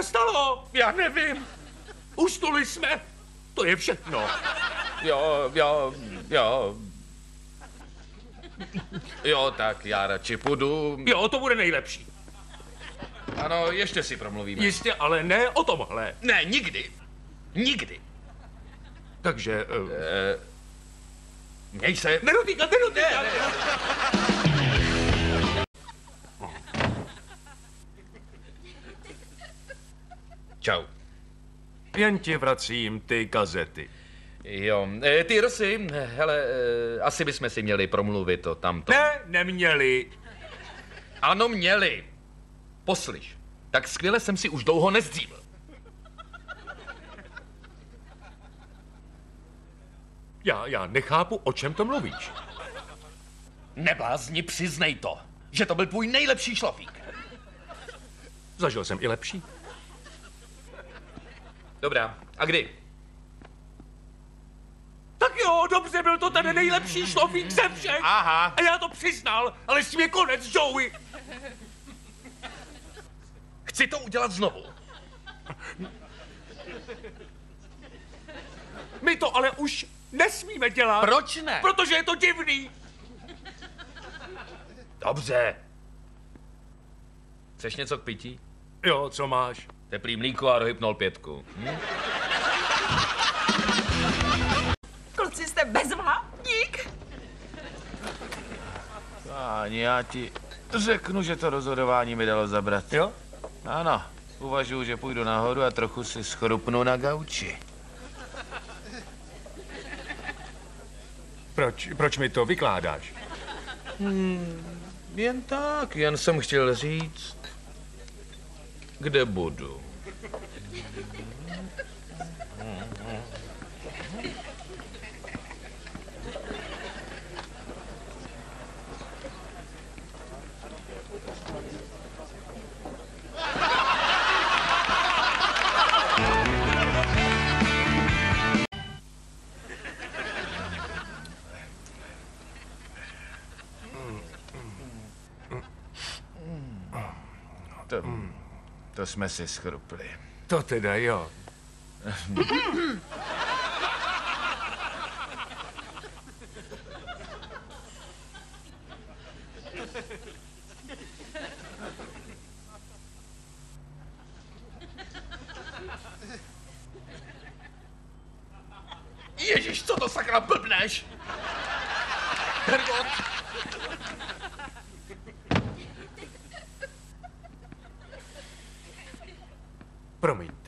se stalo? Já nevím. Usnuli jsme. To je všechno. Jo. Jo, tak já radši půjdu. Jo, to bude nejlepší. Ano, ještě si promluvíme. Jistě, ale ne o tomhle. Ne, nikdy. Nikdy. Takže... Měj se. Nedotýkat. Ne. Čau. Jen ti vracím ty kazety. Jo, ty Rosy, hele, asi bychom si měli promluvit o tamto. Ne, neměli. Ano, měli. Poslyš, tak skvěle jsem si už dlouho nezdříml. Já nechápu, o čem to mluvíš. Neblázni, přiznej to, že to byl tvůj nejlepší šlofík. Zažil jsem i lepší. Dobrá, a kdy? Tak jo, dobře, byl to ten nejlepší šlofík ze všech. Aha. A já to přiznal, ale s tím je konec, Joey. Chci to udělat znovu. My to ale už nesmíme dělat. Proč ne? Protože je to divný. Dobře. Chceš něco k pití? Jo, co máš? Teplý mlíko a Rohypnol 5. Kluci, jste bezvládník? Ani já ti řeknu, že to rozhodování mi dalo zabrat. Jo? Ano, uvažuji, že půjdu nahoru a trochu si schrupnu na gauči. Proč mi to vykládáš? Jen tak, jen jsem chtěl říct, kde budu. To jsme si schrupli. To teda jo. Ježíš, co to sakra blbneš? Hergot! Promiň.